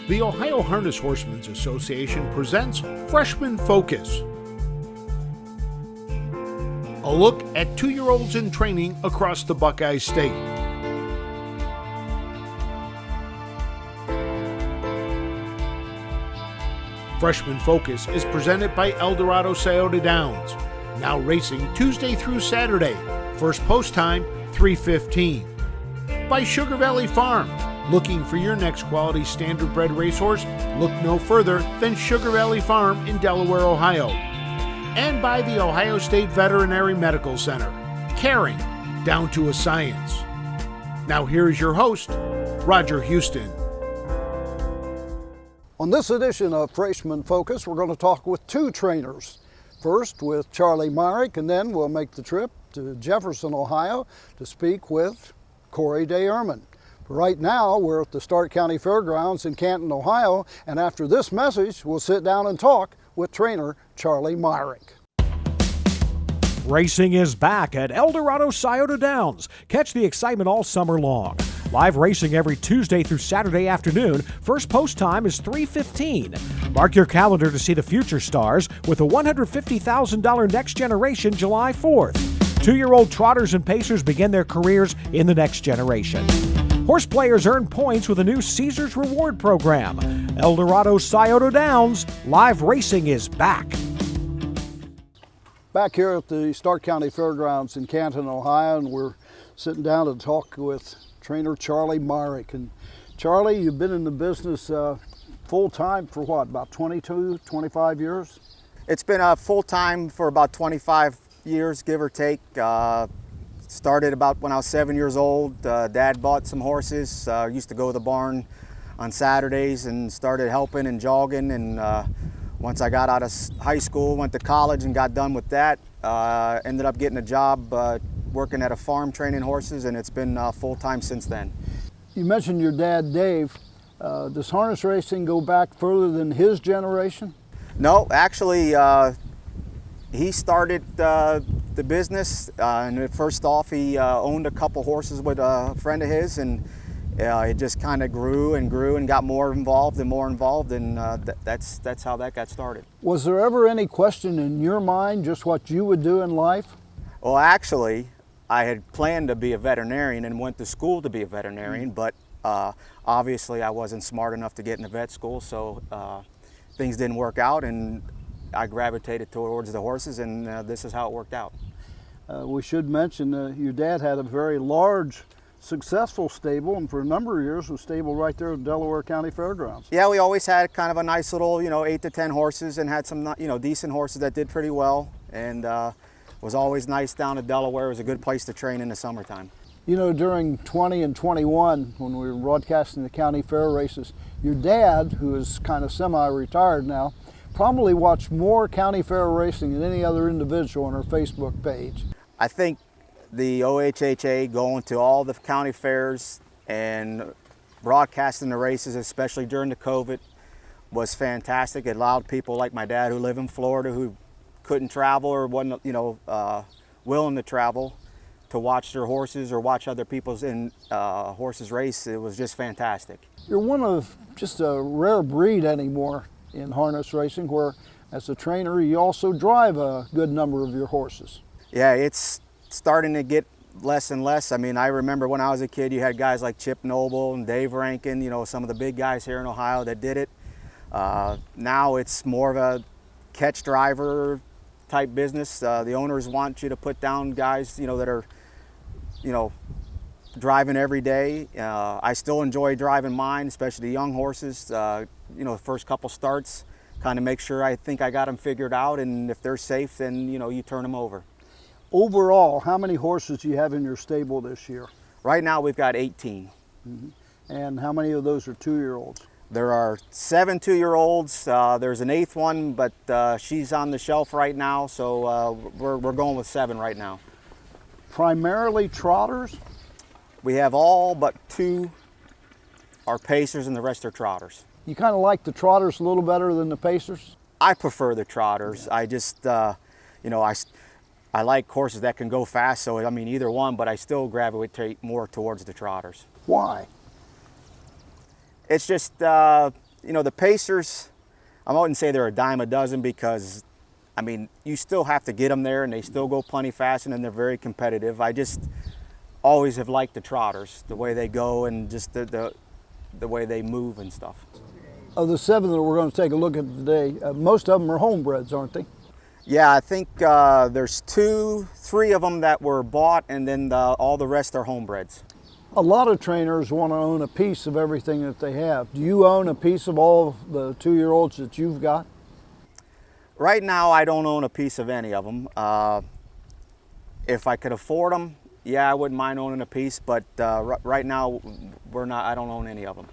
The Ohio Harness Horsemen's Association presents Freshman Focus, a look at 2-year-olds in training across the Buckeye State. Freshman Focus is presented by Eldorado Scioto Downs, now racing Tuesday through Saturday. First post time, 3:15. By Sugar Valley Farm. Looking for your next quality standardbred racehorse? Look no further than Sugar Valley Farm in Delaware, Ohio. And by the Ohio State Veterinary Medical Center. Caring down to a science. Now here's your host, Roger Houston. On this edition of Freshman Focus, we're going to talk with two trainers. First with Charlie Myrick, and then we'll make the trip to Jefferson, Ohio to speak with Corey Dayerman. Right now, we're at the Stark County Fairgrounds in Canton, Ohio, and after this message, we'll sit down and talk with trainer Charlie Myrick. Racing is back at Eldorado Scioto Downs. Catch the excitement all summer long. Live racing every Tuesday through Saturday afternoon. First post time is 3:15. Mark your calendar to see the future stars with a $150,000 Next Generation July 4th. 2-year-old trotters and pacers begin their careers in the next generation. Horse players earn points with a new Caesars Reward program. Eldorado Scioto Downs, live racing is back. Back here at the Stark County Fairgrounds in Canton, Ohio, and we're sitting down to talk with trainer Charlie Myrick. And Charlie, you've been in the business full-time for what, about 22, 25 years? It's been full-time for about 25 years, give or take. Started about when I was 7 years old. Dad bought some horses. Used to go to the barn on Saturdays and started helping and jogging. And once I got out of high school, went to college and got done with that. Ended up getting a job working at a farm training horses, and it's been full-time since then. You mentioned your dad, Dave. Does harness racing go back further than his generation? No, actually, he started the business, and first off, he owned a couple horses with a friend of his, and it just kind of grew and got more involved, and that's how that got started. Was there ever any question in your mind just what you would do in life? Well, actually, I had planned to be a veterinarian and went to school to be a veterinarian, but obviously I wasn't smart enough to get into vet school, so things didn't work out, and I gravitated towards the horses, and this is how it worked out. We should mention your dad had a very large, successful stable, and for a number of years was stable right there at Delaware County Fairgrounds. Yeah, we always had kind of a nice little, 8 to 10 horses, and had some, decent horses that did pretty well, and was always nice down at Delaware. It was a good place to train in the summertime. You know, during 20 and 21, when we were broadcasting the county fair races, your dad, who is kind of semi-retired now, probably watched more county fair racing than any other individual on her Facebook page. I think the OHHA going to all the county fairs and broadcasting the races, especially during the COVID, was fantastic. It allowed people like my dad who live in Florida who couldn't travel or wasn't, willing to travel to watch their horses or watch other people's horses race. It was just fantastic. You're one of just a rare breed anymore in harness racing, where as a trainer you also drive a good number of your horses. Yeah, it's starting to get less and less. I mean, I remember when I was a kid, you had guys like Chip Noble and Dave Rankin, some of the big guys here in Ohio that did it. Now it's more of a catch driver type business. The owners want you to put down guys, that are, driving every day. I still enjoy driving mine, especially the young horses. The first couple starts, kind of make sure I think I got them figured out, and if they're safe, then you turn them over. Overall, how many horses do you have in your stable this year? Right now we've got 18. Mm-hmm. And how many of those are 2-year-olds? There are 7 2-year-olds. There's an 8th one, but she's on the shelf right now, so we're going with 7 right now. Primarily trotters? We have all but 2 are pacers, and the rest are trotters. You kind of like the trotters a little better than the pacers? I prefer the trotters. Yeah. I just, I like horses that can go fast, so I mean either one, but I still gravitate more towards the trotters. Why? It's just, the Pacers, I wouldn't say they're a dime a dozen because, I mean, you still have to get them there and they still go plenty fast and they're very competitive. I just always have liked the trotters, the way they go and just the way they move and stuff. Of the 7 that we're going to take a look at today, most of them are homebreds, aren't they? Yeah, I think there's 3 of them that were bought, and then all the rest are homebreds. A lot of trainers want to own a piece of everything that they have. Do you own a piece of all of the 2-year-olds that you've got? Right now, I don't own a piece of any of them. If I could afford them, yeah, I wouldn't mind owning a piece, but right now, I don't own any of them.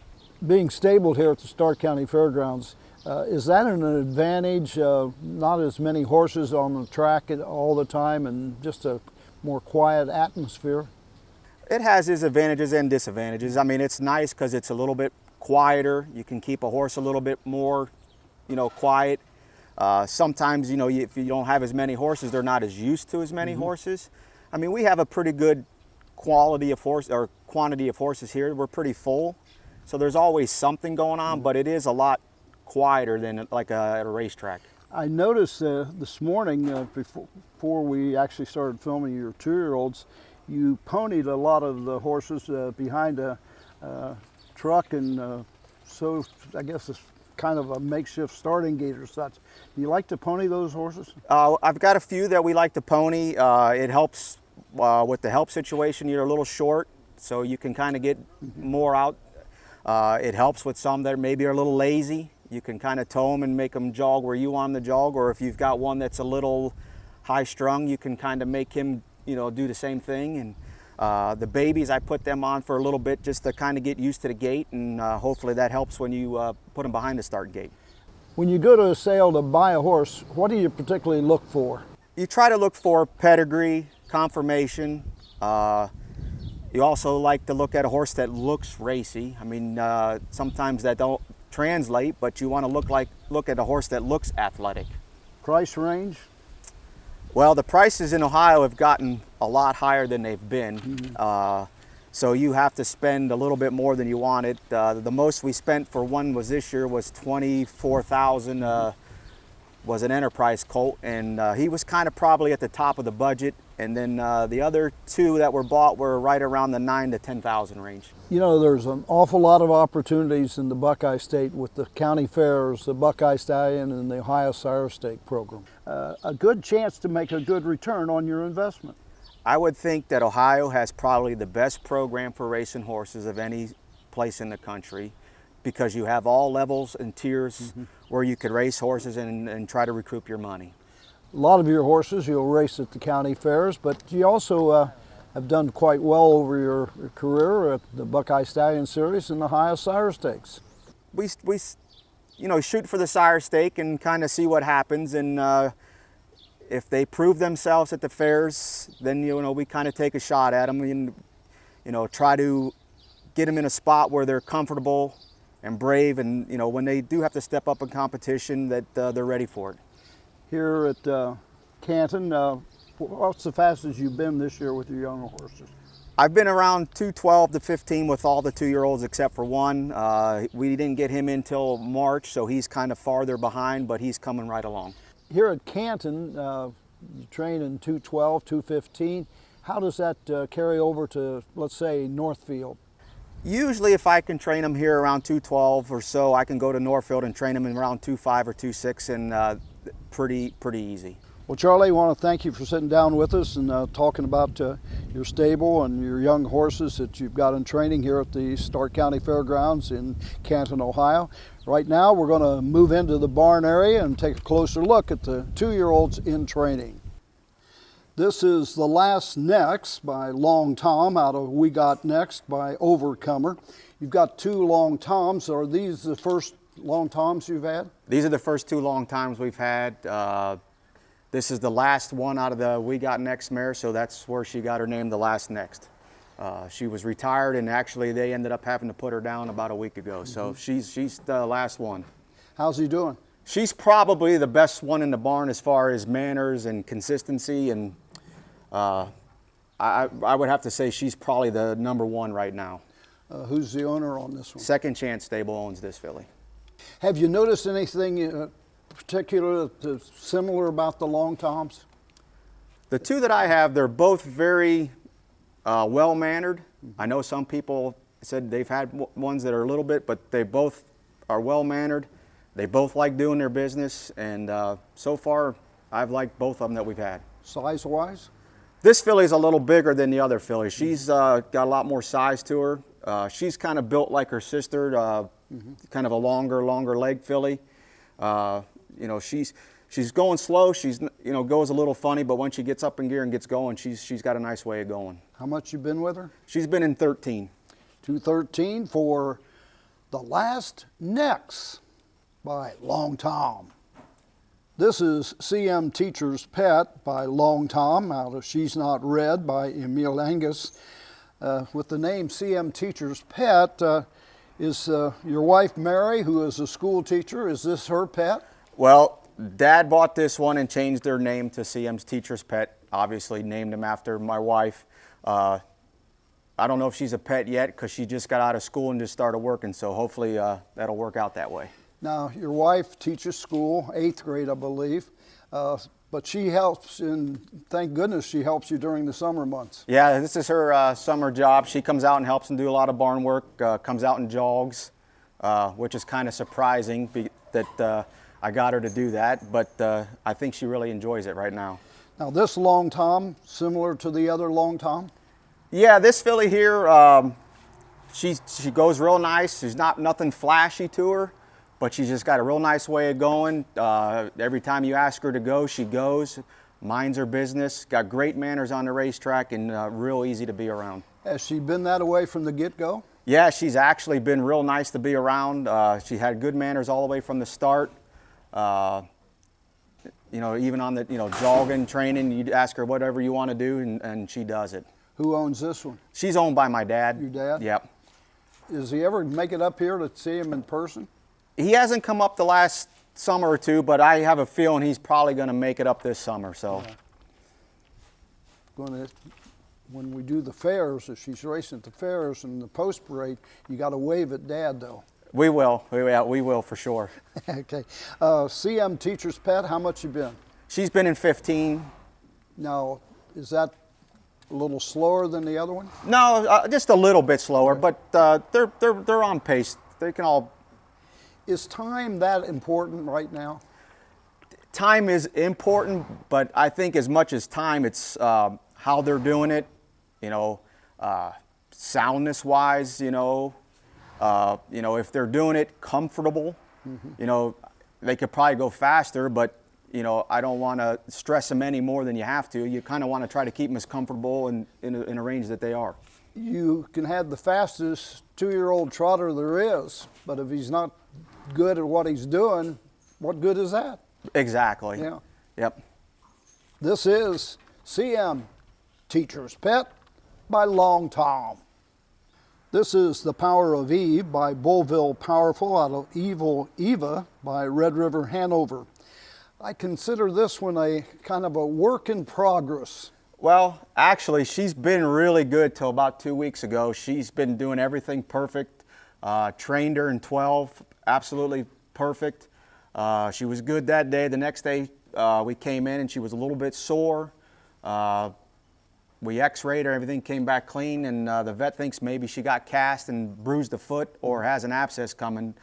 Being stabled here at the Stark County Fairgrounds, is that an advantage? Not as many horses on the track all the time and just a more quiet atmosphere? It has its advantages and disadvantages. I mean, it's nice because it's a little bit quieter. You can keep a horse a little bit more, quiet. Sometimes, if you don't have as many horses, they're not as used to as many horses. I mean, we have a pretty good quantity of horses here. We're pretty full, so there's always something going on, but it is a lot quieter than like at a racetrack. I noticed this morning, before we actually started filming your 2-year-olds, you ponied a lot of the horses behind a truck, and so I guess it's kind of a makeshift starting gate or such. Do you like to pony those horses? I've got a few that we like to pony. It helps with the help situation. You're a little short, so you can kind of get more out. It helps with some that maybe are a little lazy. You can kind of tow them and make them jog where you want them to jog, or if you've got one that's a little high strung, you can kind of make him do the same thing. And the babies, I put them on for a little bit just to kind of get used to the gait, and hopefully that helps when you put them behind the start gate. When you go to a sale to buy a horse, what do you particularly look for? You try to look for pedigree, conformation. You also like to look at a horse that looks racy. I mean, sometimes that don't translate, but you want to look at a horse that looks athletic. Price range? Well, the prices in Ohio have gotten a lot higher than they've been. So you have to spend a little bit more than you wanted. The most we spent for one this year was $24,000. Was an Enterprise colt, and he was kind of probably at the top of the budget. And then the other 2 that were bought were right around the $9,000 to $10,000 range. There's an awful lot of opportunities in the Buckeye State with the county fairs, the Buckeye Stallion, and the Ohio Sire Stake program. A good chance to make a good return on your investment. I would think that Ohio has probably the best program for racing horses of any place in the country, because you have all levels and tiers where you could race horses and try to recoup your money. A lot of your horses you'll race at the county fairs, but you also have done quite well over your career at the Buckeye Stallion Series and the Ohio Sire Stakes. We shoot for the Sire Stake and kind of see what happens, and if they prove themselves at the fairs, then we kind of take a shot at them and try to get them in a spot where they're comfortable and brave, and when they do have to step up in competition, that they're ready for it. Here at Canton, what's the fastest you've been this year with your younger horses? I've been around 212 to 15 with all the 2-year-olds except for one. We didn't get him until March, so he's kind of farther behind, but he's coming right along. Here at Canton, you train in 212, 215. How does that carry over to, let's say, Northfield? Usually if I can train them here around 212 or so, I can go to Northfield and train them in around 25 or 26, and pretty easy. Well, Charlie, I want to thank you for sitting down with us and talking about your stable and your young horses that you've got in training here at the Stark County Fairgrounds in Canton, Ohio. Right now, we're going to move into the barn area and take a closer look at the 2-year-olds in training. This is The Last Next by Long Tom out of We Got Next by Overcomer. You've got 2 Long Toms. Are these the first Long Toms you've had? These are the first 2 Long Toms we've had. This is the last one out of the We Got Next mare, so that's where she got her name, The Last Next. She was retired, and actually they ended up having to put her down about a week ago. So she's the last one. How's he doing? She's probably the best one in the barn as far as manners and consistency, and I would have to say she's probably the #1 right now. Who's the owner on this one? Second Chance Stable owns this filly. Have you noticed anything particular similar about the long toms? The two that I have, they're both very well-mannered. I know some people said they've had ones that are a little bit, but they both are well-mannered. They both like doing their business, and so far I've liked both of them that we've had. Size-wise? This filly's a little bigger than the other filly. She's got a lot more size to her. She's kind of built like her sister, kind of a longer leg filly. You know, she's going slow. She's, you know, goes a little funny, but once she gets up in gear and gets going, she's got a nice way of going. How much you been with her? She's been in 13. 213 for The Last Next by Long Tom. This is CM Teacher's Pet by Long Tom out of She's Not Red by Emil Angus. With the name CM Teacher's Pet, is your wife Mary, who is a school teacher, is this her pet? Well, Dad bought this one and changed their name to CM's Teacher's Pet. Obviously named him after my wife. I don't know if she's a pet yet because she just got out of school and just started working, so hopefully that'll work out that way. Now, your wife teaches school, 8th grade, I believe, but she helps, and thank goodness she helps you during the summer months. Yeah, this is her summer job. She comes out and helps and do a lot of barn work, comes out and jogs, which is kind of surprising that I got her to do that, but I think she really enjoys it right now. Now, this Long Tom, similar to the other Long Tom? Yeah, this filly here, she goes real nice. She's nothing flashy to her, but she's just got a real nice way of going. Every time you ask her to go, she goes, minds her business, got great manners on the racetrack, and real easy to be around. Has she been that way from the get-go? Yeah, she's actually been real nice to be around. She had good manners all the way from the start. You know, even on the, jogging, training, you'd ask her whatever you want to do, and she does it. Who owns this one? She's owned by my dad. Your dad? Yep. Does he ever make it up here to see him in person? He hasn't come up the last summer or two, but I have a feeling he's probably going to make it up this summer. So, when we do the fairs, if she's racing at the fairs and the post parade, you got to wave at Dad, though. We will. We will for sure. Okay. CM Teacher's Pet, how much you been? She's been in 15. Now, is that a little slower than the other one? No, just a little bit slower, but they're on pace. They can all. Is time that important right now? Time is important, but I think as much as time, it's how they're doing it. Soundness-wise, if they're doing it comfortable, they could probably go faster, but I don't want to stress them any more than you have to. You kind of want to try to keep them as comfortable and in a range that they are. You can have the fastest 2-year-old trotter there is, but if he's not good at what he's doing, what good is that? Exactly. Yeah. Yep. This is CM Teacher's Pet by Long Tom. This is The Power of Eve by Bullville Powerful out of Evil Eva by Red River Hanover. I consider this one a kind of a work in progress. Well, actually, she's been really good till about 2 weeks ago. She's been doing everything perfect. Trained her in 12, absolutely perfect. She was good that day. The next day we came in and she was a little bit sore. We x-rayed her, everything came back clean, and the vet thinks maybe she got cast and bruised a foot or has an abscess coming.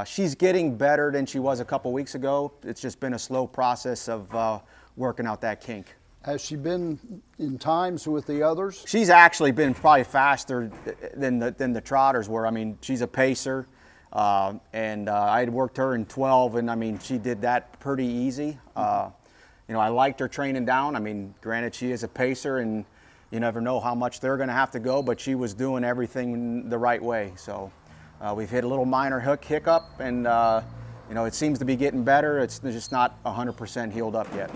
She's getting better than she was a couple weeks ago. It's just been a slow process of working out that kink. Has she been in times with the others? She's actually been probably faster than the trotters were. I mean, she's a pacer, and I had worked her in 12, and I mean, she did that pretty easy. I liked her training down. I mean, granted, she is a pacer, and you never know how much they're going to have to go, but she was doing everything the right way. So we've hit a little minor hiccup, and it seems to be getting better. It's just not 100% healed up yet.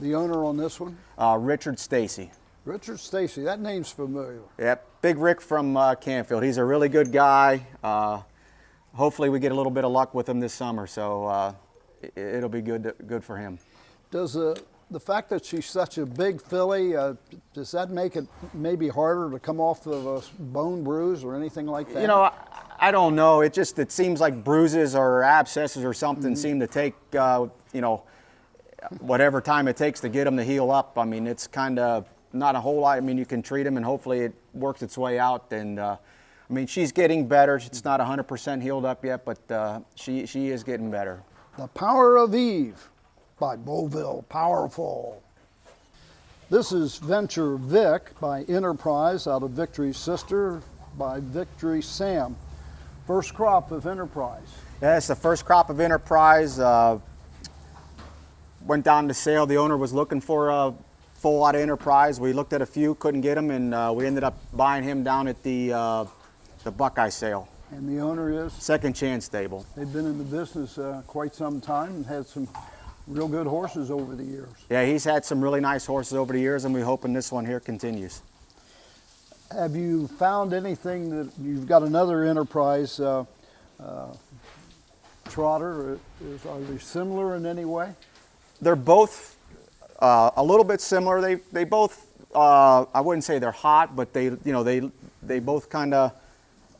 The owner on this one? Richard Stacy. Richard Stacy, that name's familiar. Yep, Big Rick from Canfield. He's a really good guy. Hopefully we get a little bit of luck with him this summer, so it'll be good for him. Does a The fact that she's such a big filly, does that make it maybe harder to come off of a bone bruise or anything like that? You know, I don't know. It seems like bruises or abscesses or something seem to take, you know, whatever time it takes to get them to heal up. I mean, it's kind of not a whole lot. I mean, you can treat them and hopefully it works its way out. And I mean, she's getting better. It's not 100% healed up yet, but she is getting better. The Power of Eve by Beauville, powerful. This is Venture Vic by Enterprise out of Victory's Sister by Victory Sam. First crop of Enterprise. Yeah, it's the first crop of Enterprise. Went down to sale. The owner was looking for a full lot of Enterprise. We looked at a few, couldn't get them, and we ended up buying him down at the Buckeye sale. And the owner is? Second Chance Stable. They've been in the business quite some time and had some real good horses over the years. Yeah, he's had some really nice horses over the years, and we're hoping this one here continues. Have you found anything that you've got another Enterprise trotter? Are they similar in any way? They're both a little bit similar. They both I wouldn't say they're hot, but they both kind of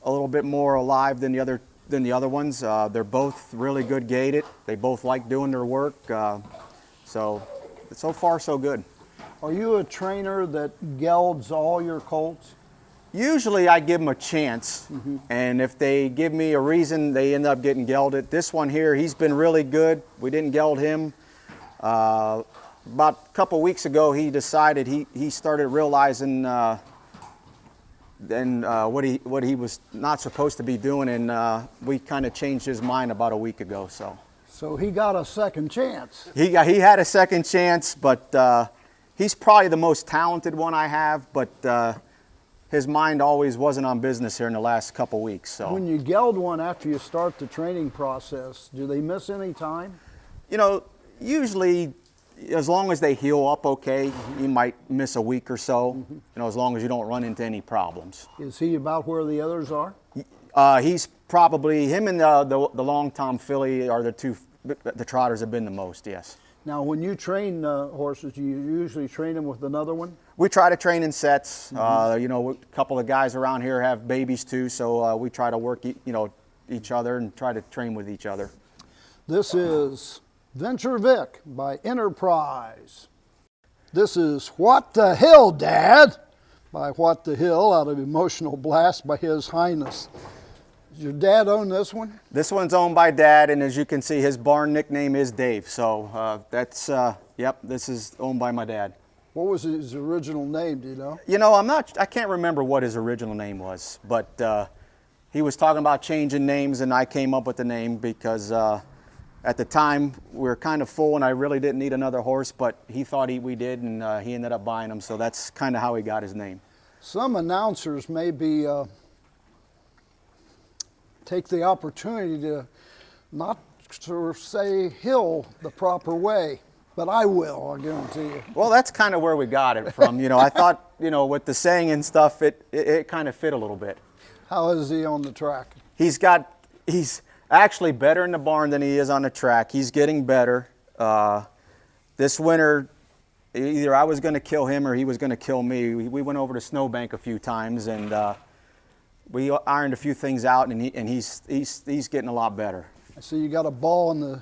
a little bit more alive than the other ones. They're both really good gaited. They both like doing their work. So far so good. Are you a trainer that gelds all your colts? Usually I give them a chance, and if they give me a reason, they end up getting gelded. This one here, he's been really good. We didn't geld him. About a couple weeks ago, he decided he started realizing what he was not supposed to be doing, and we kind of changed his mind about a week ago. So he got a second chance. He had a second chance, but he's probably the most talented one I have, but his mind always wasn't on business here in the last couple weeks. So when you geld one after you start the training process, do they miss any time? You know, usually as long as they heal up okay, you might miss a week or so, you know, as long as you don't run into any problems. Is he about where the others are? He's probably, him and the Long Tom filly are the trotters have been the most, yes. Now, when you train horses, you usually train them with another one? We try to train in sets. You know, a couple of guys around here have babies too, so we try to work, each other and try to train with each other. This is Venture Vic by Enterprise. This is What the Hill, Dad, by What the Hill out of Emotional Blast by His Highness. Does your dad own this one? This one's owned by Dad, and as you can see, his barn nickname is Dave. So yep, this is owned by my dad. What was his original name, do you know? You know, I can't remember what his original name was, but he was talking about changing names, and I came up with the name because at the time we were kind of full and I really didn't need another horse, but he thought we did, and he ended up buying them, so that's kind of how he got his name. Some announcers maybe take the opportunity to not sort of say hill the proper way. But I will, I guarantee you. Well, that's kind of where we got it from. You know, I thought, with the saying and stuff, it kind of fit a little bit. How is he on the track? He's actually better in the barn than he is on the track. He's getting better. This winter, either I was going to kill him or he was going to kill me. We went over to Snowbank a few times, and we ironed a few things out, and he's getting a lot better. I see you got a ball in the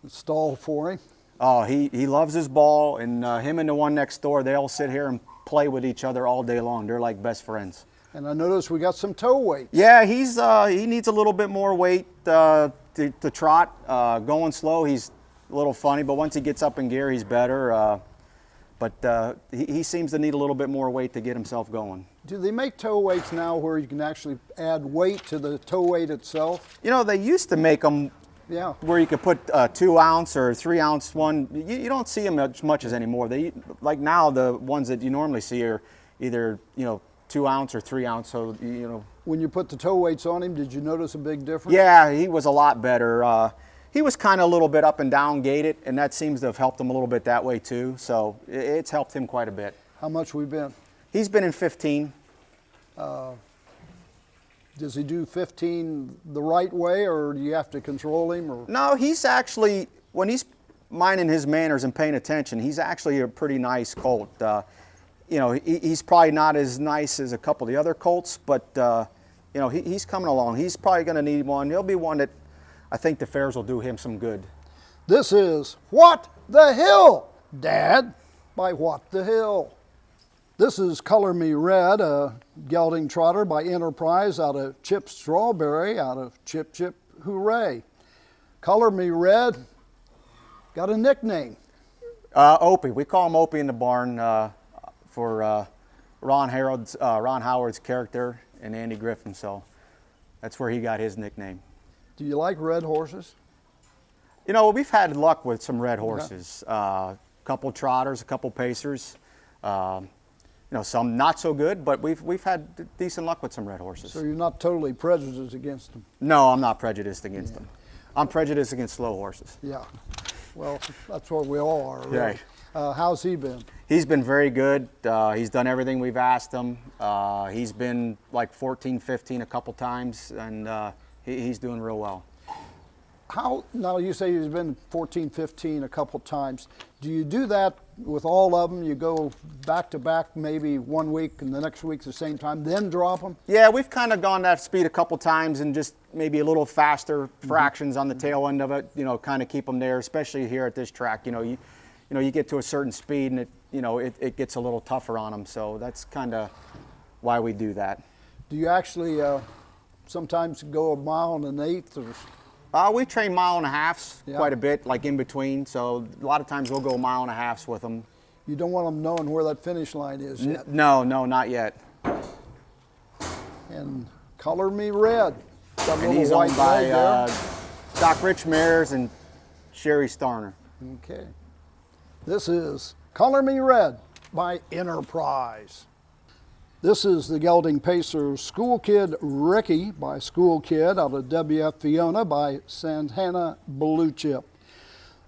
stall for him. Oh, he loves his ball, and him and the one next door, they all sit here and play with each other all day long. They're like best friends. And I noticed we got some toe weight. Yeah, he needs a little bit more weight to trot. Going slow, he's a little funny, but once he gets up in gear, he's better. But he seems to need a little bit more weight to get himself going. Do they make toe weights now where you can actually add weight to the toe weight itself? You know, they used to make them. Yeah. Where you could put a 2 ounce or 3 ounce one. You don't see them as much as anymore. Like now, the ones that you normally see are either 2 ounce or 3 ounce. So When you put the toe weights on him, did you notice a big difference? Yeah, he was a lot better. He was kind of a little bit up and down gaited, and that seems to have helped him a little bit that way too. So it's helped him quite a bit. How much we been? He's been in 15. Does he do 15 the right way, or do you have to control him? Or? No, he's actually, when he's minding his manners and paying attention, he's actually a pretty nice colt. You know, he's probably not as nice as a couple of the other colts, but you know, he's coming along. He's probably going to need one. He'll be one that I think the fairs will do him some good. This is What the Hill, Dad, by What the Hill. This is Color Me Red, a gelding trotter by Enterprise out of Chip Strawberry, out of Chip Chip Hooray. Color Me Red got a nickname. Opie. We call him Opie in the barn for Ron Howard's character and Andy Griffin, so that's where he got his nickname. Do you like red horses? You know, we've had luck with some red horses. A couple trotters, a couple pacers. You know, some not so good, but we've had decent luck with some red horses. So you're not totally prejudiced against them? No, I'm not prejudiced against them. I'm prejudiced against slow horses. Yeah. Well, that's what we all are, really. Right. How's he been? He's been very good. He's done everything we've asked him. He's been like 14, 15 a couple times, and he's doing real well. Now you say he's been 14, 15 a couple times. Do you do that with all of them? You go back to back maybe 1 week and the next week at the same time, then drop them? Yeah, we've kind of gone that speed a couple times and just maybe a little faster fractions on the tail end of it, you know, kind of keep them there, especially here at this track. You know, you get to a certain speed and it gets a little tougher on them. So that's kind of why we do that. Do you actually sometimes go 1 1/8 miles? We train 1.5 miles Yeah. quite a bit, like in between. So a lot of times we'll go 1.5 miles with them. You don't want them knowing where that finish line is yet. No, not yet. And Color Me Red. Got a And little he's white owned by leg there. Doc Rich Mares and Sherry Starner. Okay. This is Color Me Red by Enterprise. This is the gelding pacer School Kid Ricky by School Kid out of WF Fiona by Santana Blue Chip.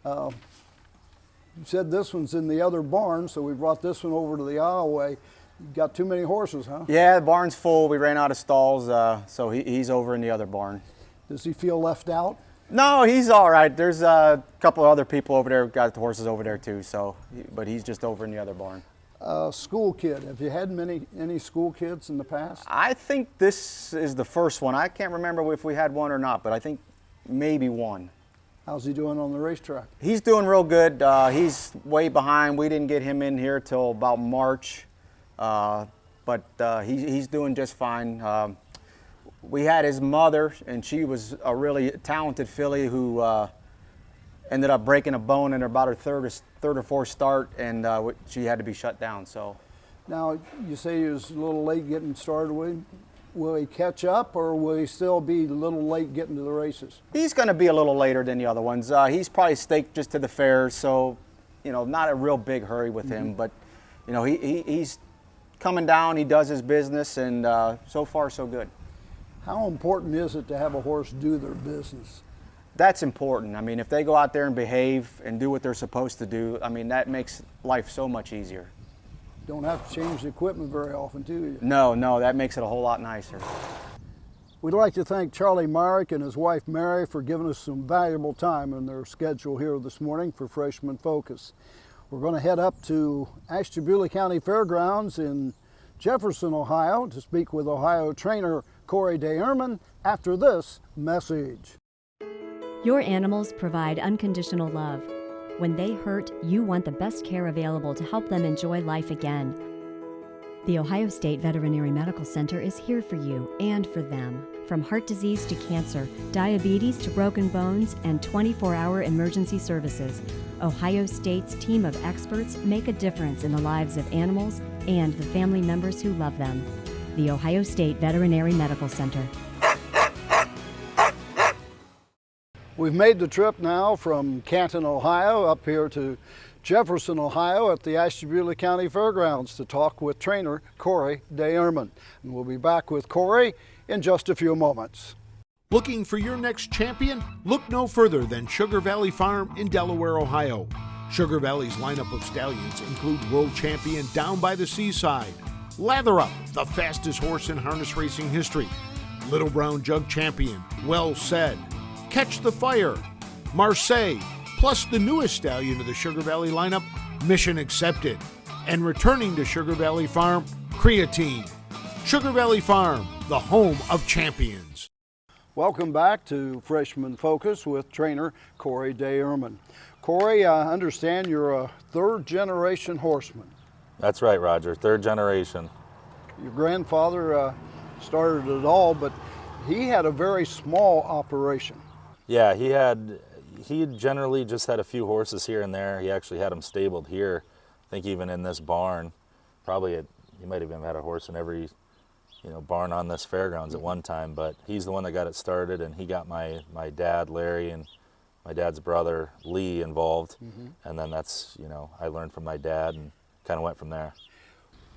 You said this one's in the other barn, so we brought this one over to the aisleway. You got too many horses, huh? Yeah, the barn's full. We ran out of stalls, so he's over in the other barn. Does he feel left out? No, he's all right. There's a couple of other people over there who got the horses over there too. So, but he's just over in the other barn. School Kid. Have you had any school kids in the past? I think this is the first one. I can't remember if we had one or not, but I think maybe one. How's he doing on the racetrack? He's doing real good. He's way behind. We didn't get him in here till about March, but he's doing just fine. We had his mother, and she was a really talented filly who ended up breaking a bone in about her third or fourth start, and she had to be shut down. So, now you say he was a little late getting started with. Will he catch up, or will he still be a little late getting to the races? he's going to be a little later than the other ones. He's probably staked just to the fairs, so not a real big hurry with him. But he's coming down. He does his business, and so far so good. How important is it to have a horse do their business? That's important. I mean, if they go out there and behave and do what they're supposed to do, I mean, that makes life so much easier. Don't have to change the equipment very often, do you? No, that makes it a whole lot nicer. We'd like to thank Charlie Myrick and his wife Mary for giving us some valuable time in their schedule here this morning for Freshman Focus. We're going to head up to Ashtabula County Fairgrounds in Jefferson, Ohio to speak with Ohio trainer Corey Dayerman after this message. Your animals provide unconditional love. When they hurt, you want the best care available to help them enjoy life again. The Ohio State Veterinary Medical Center is here for you and for them. From heart disease to cancer, diabetes to broken bones, and 24-hour emergency services, Ohio State's team of experts make a difference in the lives of animals and the family members who love them. The Ohio State Veterinary Medical Center. We've made the trip now from Canton, Ohio, up here to Jefferson, Ohio at the Ashtabula County Fairgrounds to talk with trainer Corey Dayerman. And we'll be back with Corey in just a few moments. Looking for your next champion? Look no further than Sugar Valley Farm in Delaware, Ohio. Sugar Valley's lineup of stallions include world champion Down by the Seaside, Lather Up, the fastest horse in harness racing history, Little Brown Jug champion Well Said, Catch the Fire, Marseille, plus the newest stallion of the Sugar Valley lineup, Mission Accepted, and returning to Sugar Valley Farm, Creatine. Sugar Valley Farm, the home of champions. Welcome back to Freshman Focus with trainer Corey Dayerman. Corey, I understand you're a third-generation horseman. That's right, Roger, third generation. Your grandfather started it all, but he had a very small operation. Yeah, he generally just had a few horses here and there. He actually had them stabled here. I think even in this barn. He might have even had a horse in every barn on this fairgrounds at one time, but he's the one that got it started, and he got my dad, Larry, and my dad's brother, Lee, involved. And then that's, I learned from my dad and kind of went from there.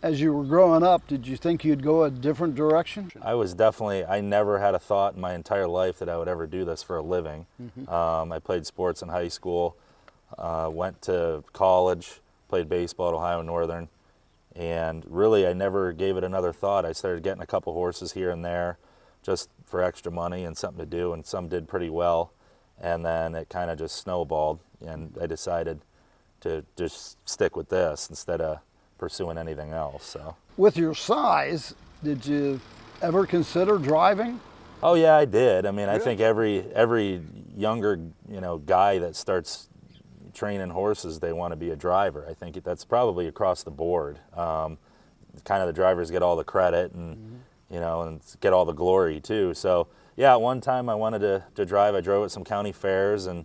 As you were growing up, did you think you'd go a different direction? I never had a thought in my entire life that I would ever do this for a living. I played sports in high school, went to college, played baseball at Ohio Northern, and really I never gave it another thought. I started getting a couple horses here and there just for extra money and something to do, and some did pretty well, and then it kind of just snowballed, and I decided to just stick with this instead of pursuing anything else. So, with your size, did you ever consider driving? Oh yeah, I did. I mean, Really? I think every younger guy that starts training horses, they want to be a driver. I think that's probably across the board. Kind of the drivers get all the credit and and get all the glory too. So yeah, at one time I wanted to drive. I drove at some county fairs and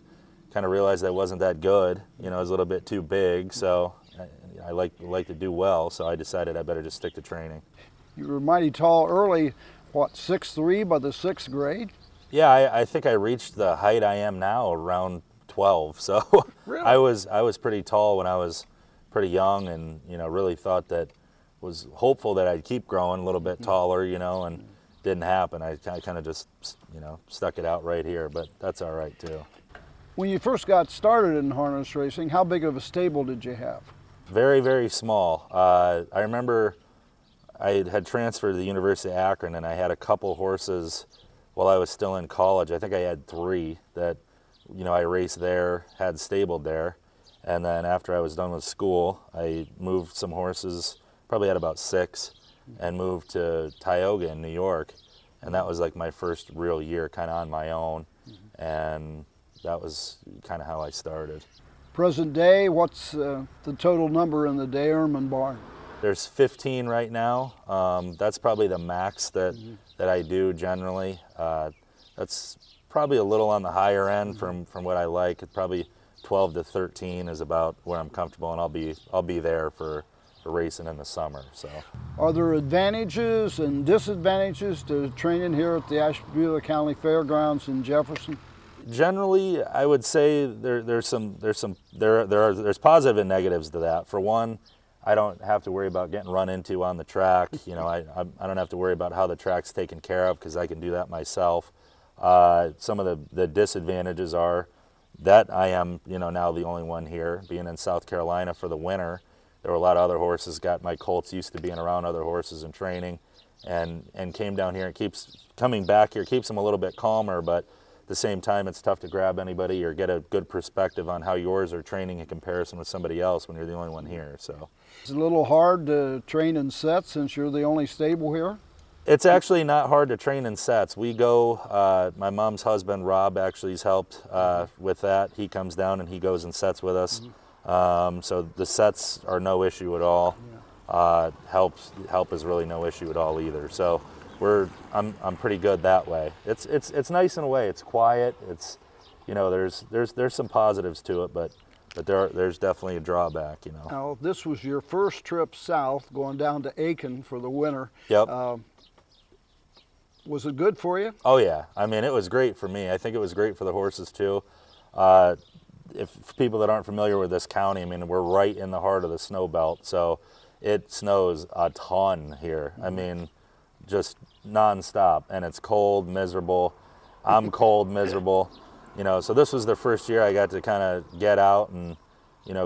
kind of realized I wasn't that good. I was a little bit too big, so I like to do well, so I decided I better just stick to training. You were mighty tall early, what, 6'3" by the 6th grade? Yeah, I think I reached the height I am now around 12, so Really? I was pretty tall when I was pretty young, and really thought that, was hopeful that I'd keep growing a little bit taller, and didn't happen. I kind of just stuck it out right here, but that's all right too. When you first got started in harness racing, how big of a stable did you have? Very, very small. I remember I had transferred to the University of Akron, and I had a couple horses while I was still in college. I think I had 3 that, I raced there, had stabled there. And then after I was done with school, I moved some horses, probably had about 6, and moved to Tioga in New York. And that was like my first real year kind of on my own. And that was kind of how I started. Present day, what's the total number in the DeyErmand barn? There's 15 right now. That's probably the max that I do generally. That's probably a little on the higher end from what I like. Probably 12 to 13 is about where I'm comfortable, and I'll be there for racing in the summer. So, are there advantages and disadvantages to training here at the Ashtabula County Fairgrounds in Jefferson? Generally, I would say there's positive and negatives to that. For one, I don't have to worry about getting run into on the track. I don't have to worry about how the track's taken care of, because I can do that myself. Some of the disadvantages are that I am now the only one here, being in South Carolina for the winter. There were a lot of other horses. My colts used to being around other horses and training, and came down here, and coming back here keeps them a little bit calmer, but at the same time, it's tough to grab anybody or get a good perspective on how yours are training in comparison with somebody else when you're the only one here. So it's a little hard to train in sets since you're the only stable here? It's actually not hard to train in sets. We go, my mom's husband, Rob, actually has helped with that. He comes down and he goes in sets with us. So the sets are no issue at all. Help is really no issue at all either. So I'm pretty good that way. It's nice in a way. It's quiet. It's there's some positives to it, but there's definitely a drawback. Now, this was your first trip south, going down to Aiken for the winter. Yep. Was it good for you? Oh yeah. I mean, it was great for me. I think it was great for the horses too. If people that aren't familiar with this county, I mean, we're right in the heart of the snow belt, so it snows a ton here. I mean, just nonstop, and it's cold, miserable. I'm cold, miserable. So this was the first year I got to kind of get out and,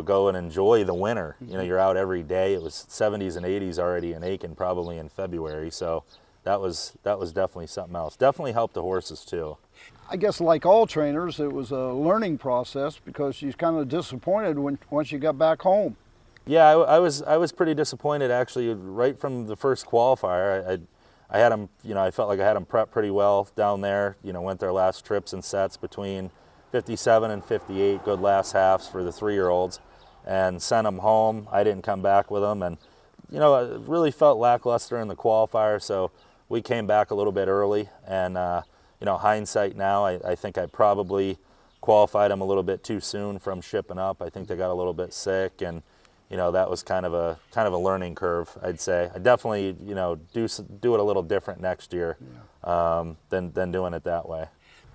go and enjoy the winter. You're out every day. It was 70s and 80s already in Aiken, probably in February. So that was definitely something else. Definitely helped the horses too. I guess like all trainers, it was a learning process because you're kind of disappointed once you got back home. Yeah, I was pretty disappointed actually right from the first qualifier. I had them, I felt like I had them prepped pretty well down there. Went their last trips and sets between 57 and 58, good last halves for the 3-year-olds, and sent them home. I didn't come back with them, and it really felt lackluster in the qualifier, so we came back a little bit early. And hindsight now, I think I probably qualified them a little bit too soon from shipping up. I think they got a little bit sick, and that was kind of a learning curve, I'd say. I definitely do it a little different next year than doing it that way.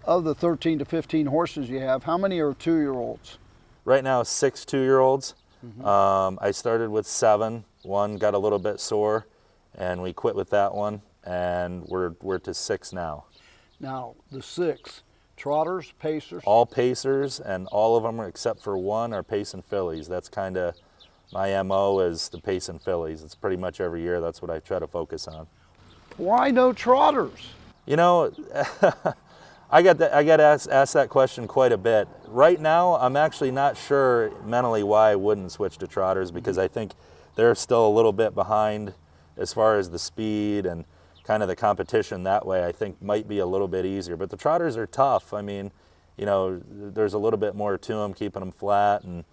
Of the 13 to 15 horses you have, how many are 2-year-olds? Right now, 6 2-year-olds. I started with 7. One got a little bit sore, and we quit with that one, and we're to 6 now. Now, the 6, trotters, pacers? All pacers, and all of them except for one are pacing fillies. That's kind of my MO, is the pacing fillies. It's pretty much every year. That's what I try to focus on. Why no trotters? I get asked that question quite a bit. Right now, I'm actually not sure mentally why I wouldn't switch to trotters, because I think they're still a little bit behind as far as the speed and kind of the competition that way. I think might be a little bit easier. But the trotters are tough. I mean, there's a little bit more to them, keeping them flat, and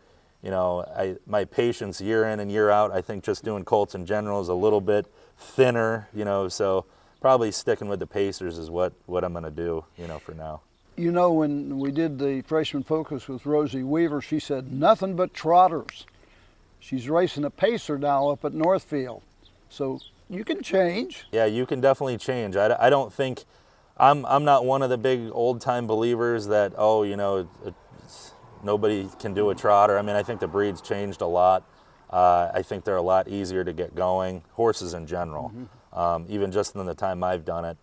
my patience year in and year out, I think just doing colts in general is a little bit thinner, so probably sticking with the pacers is what I'm going to do, for now. When we did the freshman focus with Rosie Weaver, she said nothing but trotters. She's racing a pacer now up at Northfield. So you can change. Yeah, you can definitely change. I don't think, I'm not one of the big old-time believers that, nobody can do a trotter. I mean, I think the breed's changed a lot. I think they're a lot easier to get going, horses in general. Even just in the time I've done it.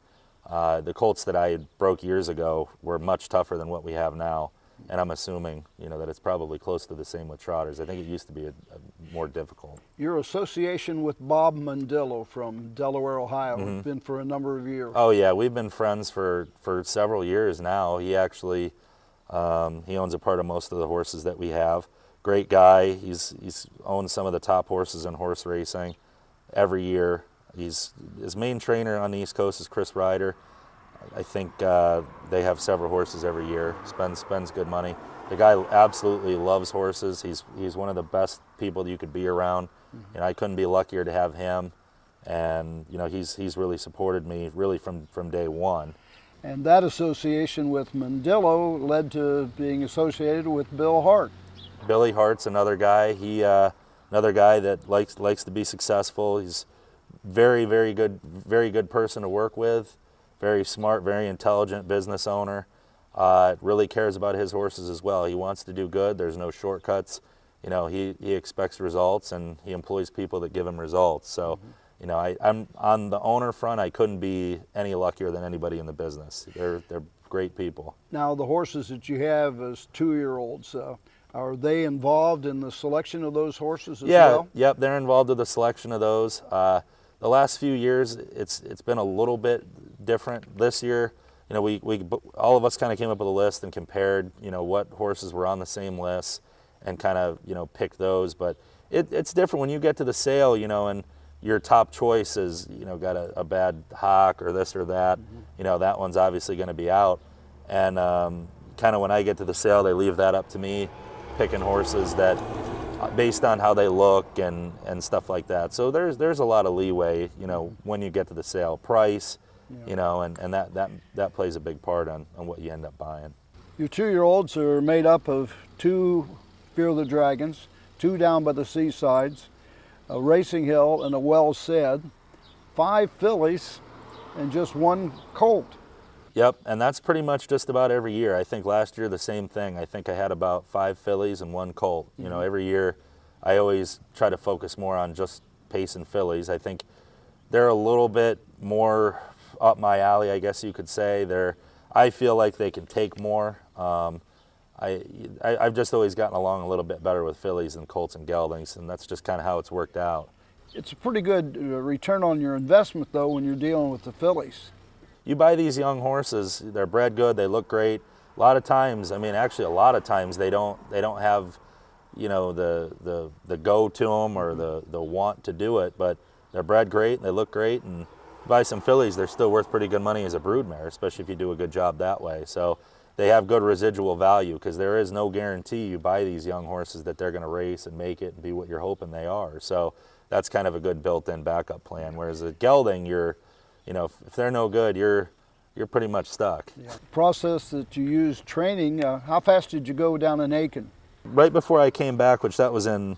The colts that I broke years ago were much tougher than what we have now. And I'm assuming, that it's probably close to the same with trotters. I think it used to be a more difficult. Your association with Bob Mandillo from Delaware, Ohio, has been for a number of years. Oh yeah, we've been friends for several years now. He actually, he owns a part of most of the horses that we have. Great guy. He's owned some of the top horses in horse racing every year. His main trainer on the East Coast is Chris Ryder. I think they have several horses every year. Spends good money. The guy absolutely loves horses. He's one of the best people you could be around. I couldn't be luckier to have him. And he's really supported me really from day one. And that association with Mandillo led to being associated with Bill Hart. Billy Hart's another guy. He another guy that likes to be successful. He's very good person to work with. Very smart, very intelligent business owner. Really cares about his horses as well. He wants to do good. There's no shortcuts. He expects results, and he employs people that give him results. So, I'm on the owner front. I couldn't be any luckier than anybody in the business. They're great people. Now, the horses that you have as 2-year-olds, are they involved in the selection of those horses as well? Yep, they're involved with the selection of those. The last few years, it's been a little bit different. This year, we all of us kind of came up with a list and compared, what horses were on the same list, and kind of, picked those. But it's different when you get to the sale, and your top choice is, got a bad hock or this or that. That one's obviously going to be out. And kind of when I get to the sale, they leave that up to me, picking horses that, based on how they look and stuff like that. So there's a lot of leeway, when you get to the sale. Price, and that plays a big part on what you end up buying. Your 2-year-olds are made up of 2 Fear the Dragons, 2 Down by the Seasides, a Racing Hill, and a Well Said, 5 fillies, and just 1 colt. Yep, and that's pretty much just about every year. I think last year the same thing. I think I had about 5 fillies and 1 colt. Every year I always try to focus more on just pace and fillies. I think they're a little bit more up my alley, I guess you could say. I feel like they can take more. I've just always gotten along a little bit better with fillies than colts and geldings, and that's just kind of how it's worked out. It's a pretty good return on your investment, though, when you're dealing with the fillies. You buy these young horses, they're bred good, they look great. A lot of times, I mean, actually a lot of times they don't have, you know, the go to them or the want to do it, but they're bred great and they look great. And you buy some fillies, they're still worth pretty good money as a broodmare, especially if you do a good job that way. So they have good residual value, because there is no guarantee you buy these young horses that they're going to race and make it and be what you're hoping they are. So that's kind of a good built-in backup plan. Whereas a gelding, you know, if they're no good, you're pretty much stuck. Yeah. Process that you use training, how fast did you go down in Aiken? Right before I came back, which that was in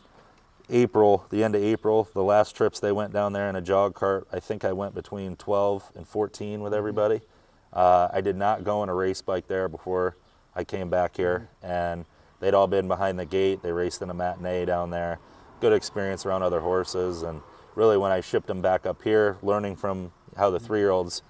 April, the end of April, the last trips they went down there in a jog cart, I think I went between 12 and 14 with everybody. I did not go on a race bike there before I came back here, and they'd all been behind the gate. They raced in a matinee down there. Good experience around other horses, and really when I shipped them back up here, learning from how the 3-year-olds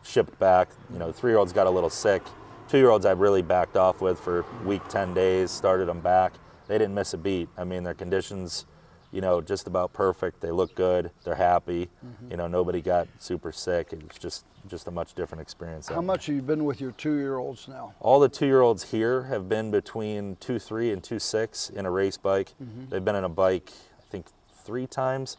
shipped back, you know, the 3-year-olds got a little sick. 2-year-olds I really backed off with for week 10 days, started them back. They didn't miss a beat. I mean, their conditions, you know, just about perfect. They look good. They're happy. You know, nobody got super sick. It was just a much different experience. How much have you been with your 2-year-olds now? All the 2-year-olds here have been between 2.3 and 2.6 in a race bike. They've been in a bike, I think, 3 times.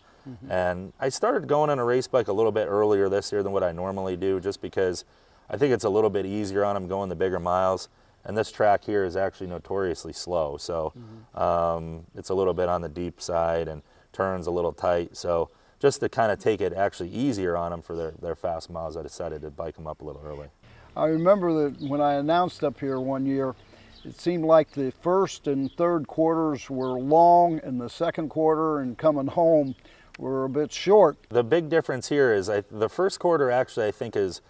And I started going on a race bike a little bit earlier this year than what I normally do, just because I think it's a little bit easier on them going the bigger miles. And this track here is actually notoriously slow, so it's a little bit on the deep side and turns a little tight. So just to kind of take it actually easier on them for their fast miles, I decided to bike them up a little early. I remember that when I announced up here one year, it seemed like the first and third quarters were long, and the second quarter and coming home were a bit short. The big difference here is the first quarter actually I think is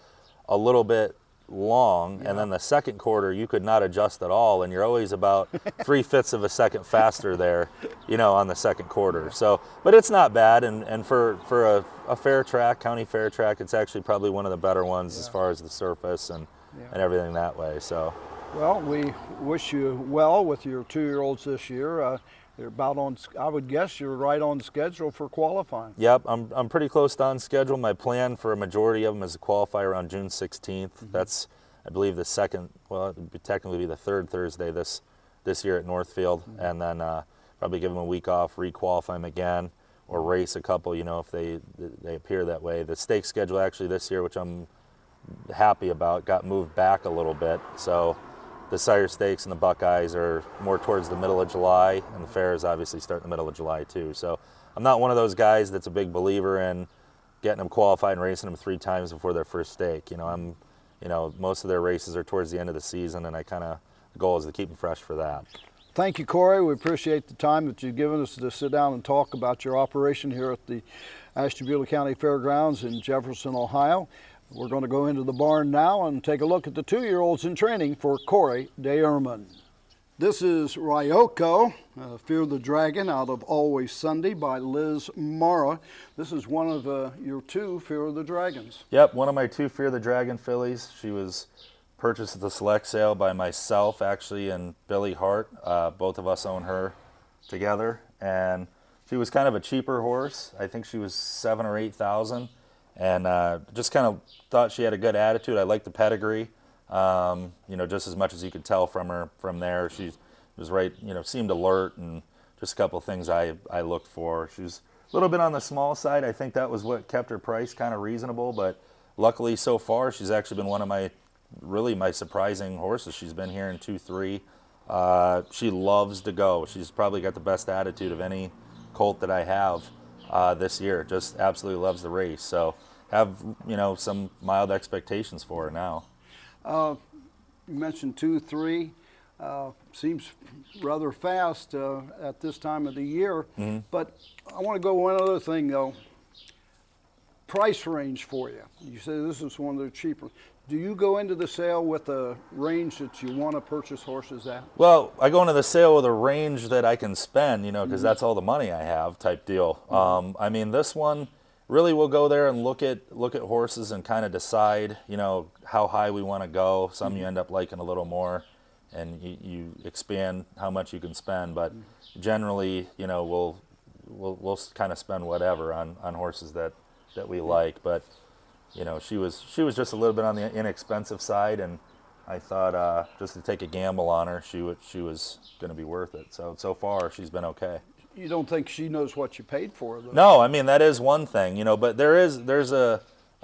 a little bit long, and then the second quarter you could not adjust at all, and you're always about 3/5 of a second faster there, you know, on the second quarter. So, but it's not bad, and for a fair track, county fair track, it's actually probably one of the better ones as far as the surface and everything that way. So, well, we wish you well with your 2-year-olds this year. They're about on, I would guess you're right on schedule for qualifying. Yep, I'm pretty close to on schedule. My plan for a majority of them is to qualify around June 16th. That's, I believe, the second, well, it would technically be the third Thursday this year at Northfield, and then probably give them a week off, re-qualify them again, or race a couple, you know, if they appear that way. The stake schedule actually this year, which I'm happy about, got moved back a little bit. So the Sire Stakes and the Buckeyes are more towards the middle of July, and the fairs obviously start in the middle of July too. So I'm not one of those guys that's a big believer in getting them qualified and racing them 3 times before their first stake. You know, most of their races are towards the end of the season, and the goal is to keep them fresh for that. Thank you, Corey. We appreciate the time that you've given us to sit down and talk about your operation here at the Ashtabula County Fairgrounds in Jefferson, Ohio. We're going to go into the barn now and take a look at the 2-year-olds in training for Corey Dayerman. This is Ryoko, Fear the Dragon, out of Always Sunday by Liz Mara. This is one of your 2 Fear the Dragons. Yep, one of my 2 Fear the Dragon fillies. She was purchased at the select sale by myself, actually, and Billy Hart. Both of us own her together. And she was kind of a cheaper horse. I think she was $7,000 or $8,000. And just kind of thought she had a good attitude. I liked the pedigree, you know, just as much as you could tell from her from there. She was right, you know, seemed alert, and just a couple of things I looked for. She was a little bit on the small side. I think that was what kept her price kind of reasonable, but luckily so far she's actually been one of my surprising horses. She's been here in 2-3. She loves to go. She's probably got the best attitude of any colt that I have this year. Just absolutely loves the race. So have, you know, some mild expectations for her now. You mentioned 2-3. Seems rather fast at this time of the year. But I want to go one other thing though. Price range for you. You say this is one of the cheaper. Do you go into the sale with a range that you want to purchase horses at? Well, I go into the sale with a range that I can spend, you know, because that's all the money I have type deal. I mean, this one, really we'll go there and look at horses and kind of decide, you know, how high we want to go. Some you end up liking a little more, and you expand how much you can spend. But generally, you know, we'll kind of spend whatever on horses that we like. But you know, she was just a little bit on the inexpensive side, and I thought just to take a gamble on her, she was going to be worth it. So far, she's been okay. You don't think she knows what you paid for her, though? No, I mean, that is one thing, you know, but there's a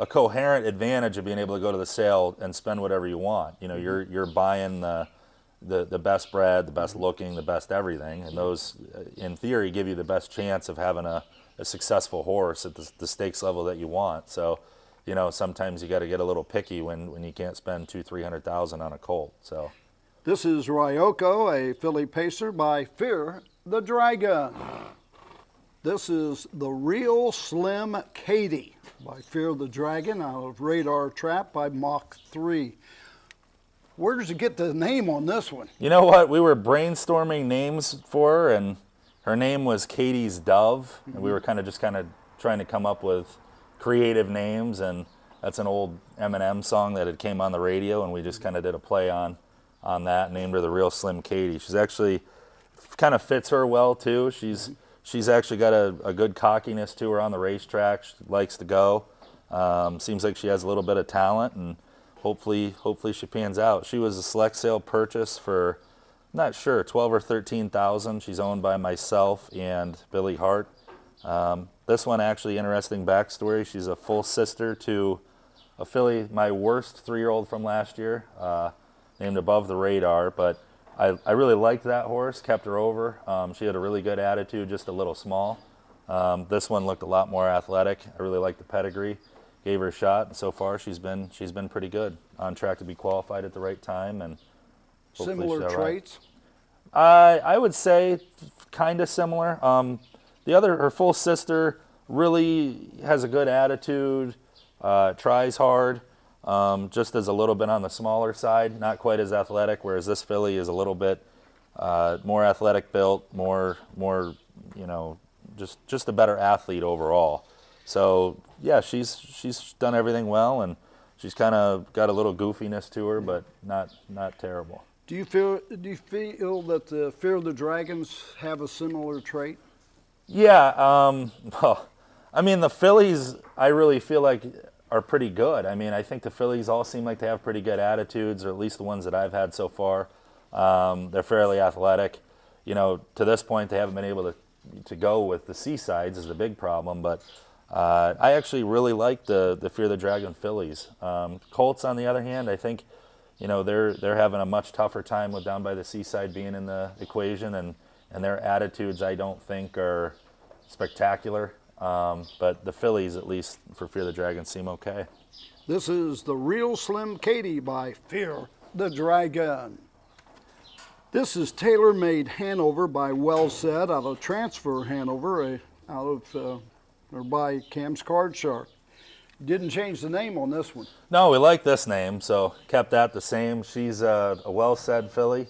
coherent advantage of being able to go to the sale and spend whatever you want. You know, you're buying the best bred, the best looking, the best everything, and those, in theory, give you the best chance of having a successful horse at the stakes level that you want. So, you know, sometimes you got to get a little picky when you can't spend $200,000-300,000 on a colt. So, this is Ryoko, a filly pacer by Fear the Dragon. This is the Real Slim Katie by Fear the Dragon out of Radar Trap by Mach 3. Where does it get the name on this one? You know what? We were brainstorming names for her, and her name was Katie's Dove, and we were kind of trying to come up with creative names, and that's an old Eminem song that had came on the radio, and we just kind of did a play on that, named her the Real Slim Katie. She's actually kind of fits her well too. She's actually got a good cockiness to her on the racetrack. She likes to go. Seems like she has a little bit of talent, and hopefully she pans out. She was a select sale purchase for, I'm not sure, 12 or 13,000. She's owned by myself and Billy Hart. This one, actually, interesting backstory. She's a full sister to a filly, my worst 3-year-old from last year, named Above the Radar. But I really liked that horse, kept her over. She had a really good attitude, just a little small. This one looked a lot more athletic. I really liked the pedigree. Gave her a shot, and so far she's been pretty good. On track to be qualified at the right time, and similar traits. I would say kind of similar. Her full sister really has a good attitude, tries hard, just is a little bit on the smaller side, not quite as athletic, whereas this filly is a little bit more athletic built, more you know, just a better athlete overall. So yeah, she's done everything well, and she's kind of got a little goofiness to her, but not terrible. Do you feel that the Fear of the Dragons have a similar trait? Yeah, well, I mean, the fillies, I really feel like are pretty good. I mean, I think the fillies all seem like they have pretty good attitudes, or at least the ones that I've had so far. They're fairly athletic. You know, to this point, they haven't been able to go with the Seasides is the big problem, but I actually really like the Fear the Dragon fillies. Colts, on the other hand, I think, you know, they're having a much tougher time with down by the Seaside being in the equation, and their attitudes I don't think are spectacular. But the fillies, at least for Fear the Dragon, seem okay. This is the Real Slim Katie by Fear the Dragon. This is Tailor Made Hanover by Well Said out of Transfer Hanover, or by Cam's Card Shark. Didn't change the name on this one. No, we like this name, so kept that the same. She's a Well Said filly.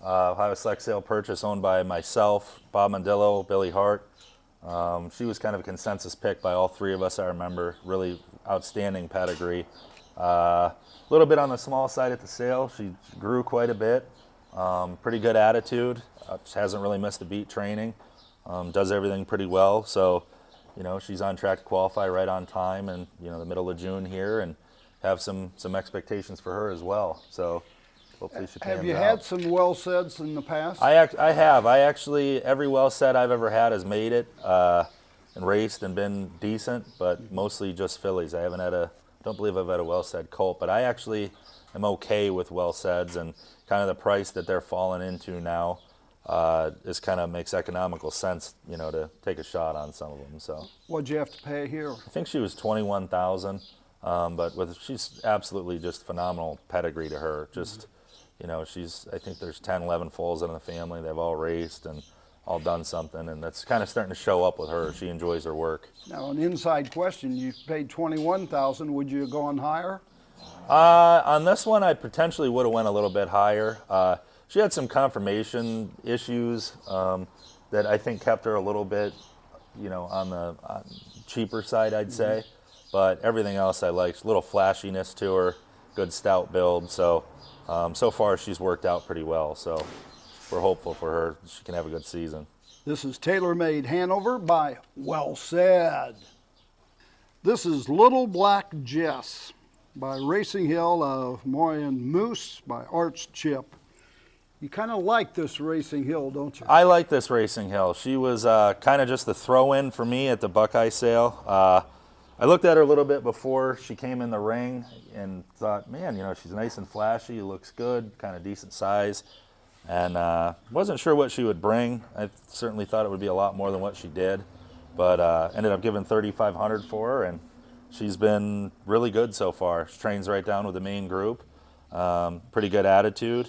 Ohio Select Sale purchase owned by myself, Bob Mandillo, Billy Hart. She was kind of a consensus pick by all three of us, I remember. Really outstanding pedigree. A little bit on the small side at the sale. She grew quite a bit. Pretty good attitude. Hasn't really missed a beat training. Does everything pretty well. So, you know, she's on track to qualify right on time, and you know, the middle of June here, and have some expectations for her as well. So hopefully she pans out. Have you had some Well Saids in the past? I have. I actually, every Well Said I've ever had has made it and raced and been decent, but mostly just fillies. I don't believe I've had a Well Said colt, but I actually am okay with Well Saids, and kind of the price that they're falling into now is kind of makes economical sense, you know, to take a shot on some of them. So what'd you have to pay here? I think she was $21,000, but she's absolutely just phenomenal pedigree to her. Just, you know, I think there's 10, 11 foals in the family. They've all raced and all done something, and that's kind of starting to show up with her. She enjoys her work. Now, an inside question: you paid $21,000. Would you have gone higher? On this one, I potentially would have went a little bit higher. She had some confirmation issues that I think kept her a little bit, you know, on the cheaper side, I'd say. But everything else I liked. A little flashiness to her, good stout build. So so far she's worked out pretty well. So we're hopeful for her. She can have a good season. This is Tailor Made Hanover by Well Said. This is Little Black Jess by Racing Hill of Moyen Moose by Arts Chip. You kind of like this Racing Hill, don't you? I like this Racing Hill. She was kind of just the throw-in for me at the Buckeye sale. I looked at her a little bit before she came in the ring and thought, man, you know, she's nice and flashy, looks good, kind of decent size. And wasn't sure what she would bring. I certainly thought it would be a lot more than what she did. But ended up giving $3,500 for her, and she's been really good so far. She trains right down with the main group. Pretty good attitude.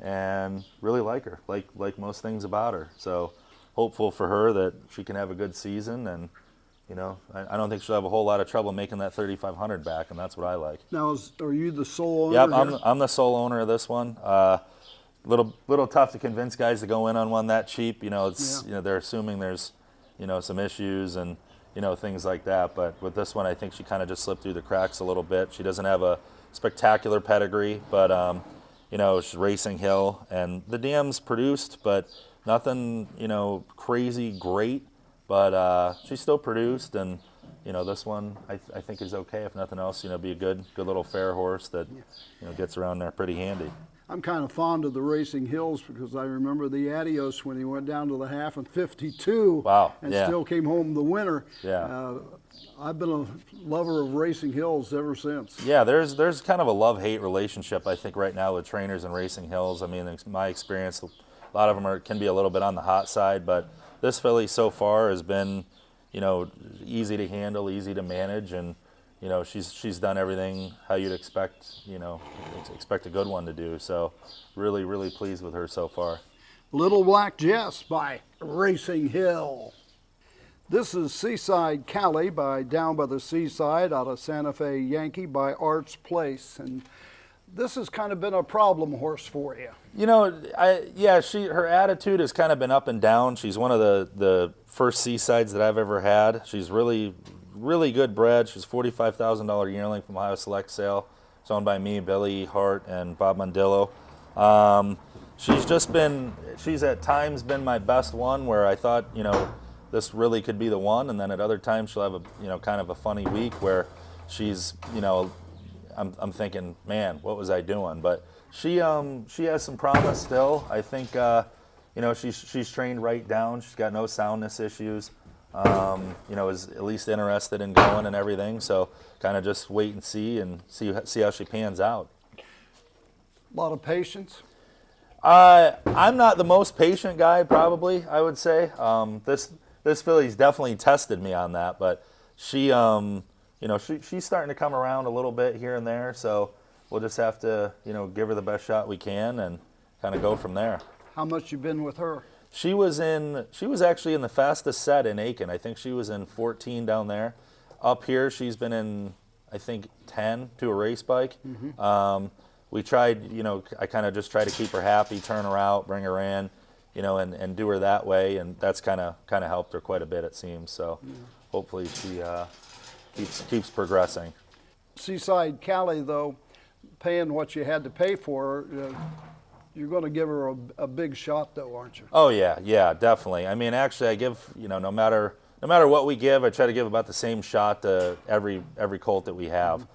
And really like her, like most things about her. So hopeful for her that she can have a good season, and you know, I don't think she'll have a whole lot of trouble making that $3,500 back, and that's what I like. Now, are you the sole owner? Yep, I'm the sole owner of this one. Little tough to convince guys to go in on one that cheap. You know, you know, they're assuming there's, you know, some issues and, you know, things like that. But with this one, I think she kind of just slipped through the cracks a little bit. She doesn't have a spectacular pedigree, but you know, she's Racing Hill, and the dam's produced, but nothing, you know, crazy great. But she's still produced, and you know, this one I think is okay. If nothing else, you know, be a good little fair horse that, you know, gets around there pretty handy. I'm kind of fond of the Racing Hills because I remember the Adios when he went down to the half in 52. Wow, and yeah. still came home the winner. Yeah. I've been a lover of Racing Hills ever since. Yeah, there's kind of a love-hate relationship, I think, right now with trainers and Racing Hills. I mean, in my experience, a lot of them can be a little bit on the hot side, but this filly so far has been, you know, easy to handle, easy to manage, and you know, she's done everything how you'd expect, you know, expect a good one to do. So really pleased with her so far. Little Black Jess by Racing Hill. This is Seaside Cali by Down by the Seaside out of Santa Fe Yankee by Arts Place. And this has kind of been a problem horse for you. You know, her attitude has kind of been up and down. She's one of the first Seasides that I've ever had. She's really good bred. She's $45,000 yearling from Ohio Select Sale. It's owned by me, Billy Hart, and Bob Mondillo. She's at times been my best one where I thought, you know, this really could be the one, and then at other times she'll have a, you know, kind of a funny week where she's, you know, I'm thinking, man, what was I doing? But she has some promise still. I think, you know, she's trained right down. She's got no soundness issues. You know, is at least interested in going and everything. So kind of just wait and see how she pans out. A lot of patience. I'm not the most patient guy, probably, I would say. This filly's definitely tested me on that, but she, you know, she's starting to come around a little bit here and there, so we'll just have to, you know, give her the best shot we can and kind of go from there. How much you been with her? She was actually in the fastest set in Aiken. I think she was in 14 down there. Up here, she's been in, I think, 10 to a race bike. Mm-hmm. We tried, you know, I kind of just try to keep her happy, turn her out, bring her in, you know, and do her that way, and that's kind of helped her quite a bit, it seems. So hopefully she keeps progressing. Seaside Cali, though, paying what you had to pay for her, you're going to give her a big shot, though, aren't you? Oh yeah, definitely. I mean, actually, I give, you know, no matter what we give, I try to give about the same shot to every colt that we have.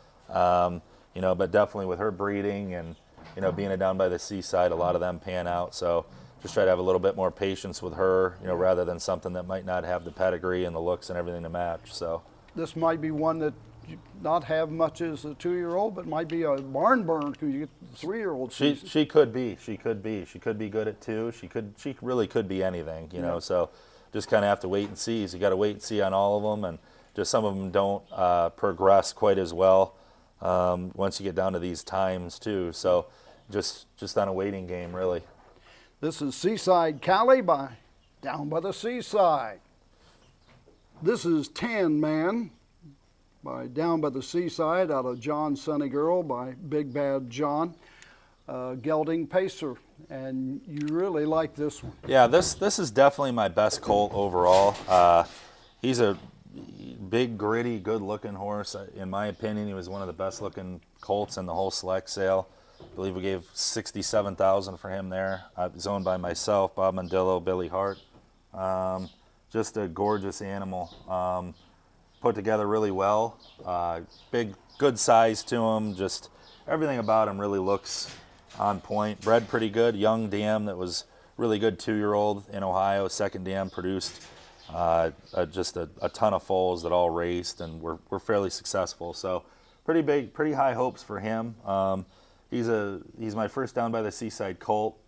You know, but definitely with her breeding and, you know, being down by the seaside, a lot of them pan out. So just try to have a little bit more patience with her, you know, rather than something that might not have the pedigree and the looks and everything to match. So this might be one that you not have much as a 2-year-old, but might be a barn burn because you get 3-year-old. She could be. She could be good at 2. She really could be anything, you know. So just kind of have to wait and see. So you got to wait and see on all of them, and just some of them don't progress quite as well once you get down to these times too. So just on a waiting game, really. This is Seaside Cali by Down by the Seaside. This is Tan Man by Down by the Seaside out of John Sunny Girl by Big Bad John. Gelding Pacer, and you really like this one. Yeah, this is definitely my best colt overall. He's a big, gritty, good-looking horse. In my opinion, he was one of the best-looking colts in the whole select sale. I believe we gave $67,000 for him there. It was owned by myself, Bob Mondillo, Billy Hart, Just a gorgeous animal. Put together really well. Big, good size to him. Just everything about him really looks on point. Bred pretty good. Young dam that was really good 2-year-old in Ohio. Second dam produced just a ton of foals that all raced and were fairly successful. So pretty big, pretty high hopes for him. He's my first down by the seaside colt.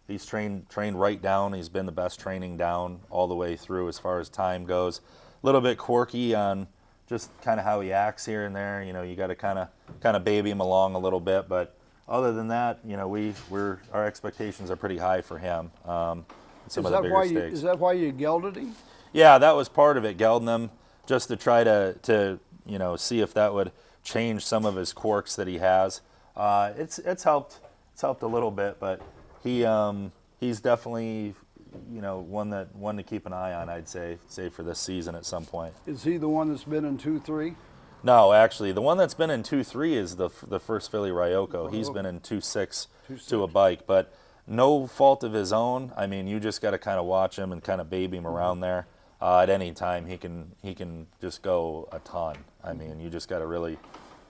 He's trained right down. He's been the best training down all the way through as far as time goes. A little bit quirky on just kind of how he acts here and there. You know, you got to kind of baby him along a little bit, but other than that, you know, our expectations are pretty high for him. Some of the bigger stakes. Is that why you gelded him? Yeah, that was part of it, gelding him just to try to you know, see if that would change some of his quirks that he has. It's helped a little bit, but he's definitely, you know, one to keep an eye on, I'd say for this season at some point. Is he the one that's been in 2-3? No, actually, the one that's been in 2-3 is the first filly Ryoko. He's been in 2-6 to a bike, but no fault of his own. I mean, you just got to kind of watch him and kind of baby him around there. At any time, he can just go a ton. I mean, you just got to really,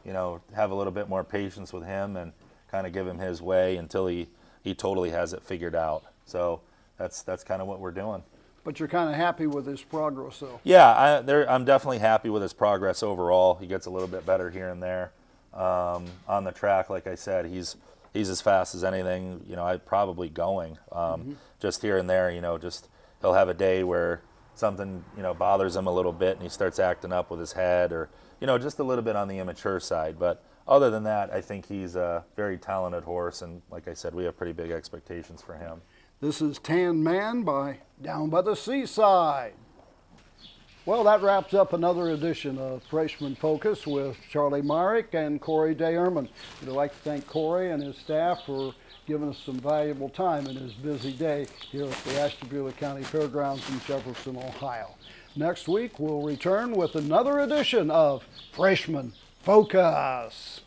you know, have a little bit more patience with him and kind of give him his way until he totally has it figured out. So that's kind of what we're doing. But you're kind of happy with his progress, though. Yeah, I'm definitely happy with his progress overall. He gets a little bit better here and there on the track. Like I said, he's as fast as anything. You know, I'm probably going just here and there. You know, just he'll have a day where something, you know, bothers him a little bit and he starts acting up with his head, or, you know, just a little bit on the immature side. But other than that, I think he's a very talented horse, and like I said, we have pretty big expectations for him. This is Tan Man by Down by the Seaside. Well, that wraps up another edition of Freshman Focus with Charlie Myrick and Corey Dayerman. We'd like to thank Corey and his staff for giving us some valuable time in his busy day here at the Ashtabula County Fairgrounds in Jefferson, Ohio. Next week, we'll return with another edition of Freshman Focus.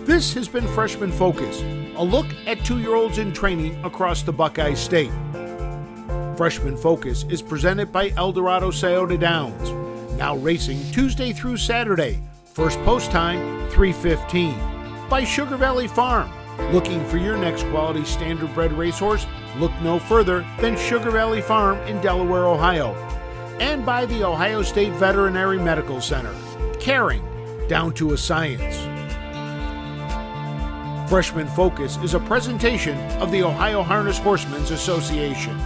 This has been Freshman Focus, a look at 2-year-olds in training across the Buckeye State. Freshman Focus is presented by Eldorado Scioto Downs, now racing Tuesday through Saturday. First post time, 3:15. By Sugar Valley Farm. Looking for your next quality standardbred racehorse? Look no further than Sugar Valley Farm in Delaware, Ohio. And by the Ohio State Veterinary Medical Center. Caring down to a science. Freshman Focus is a presentation of the Ohio Harness Horsemen's Association.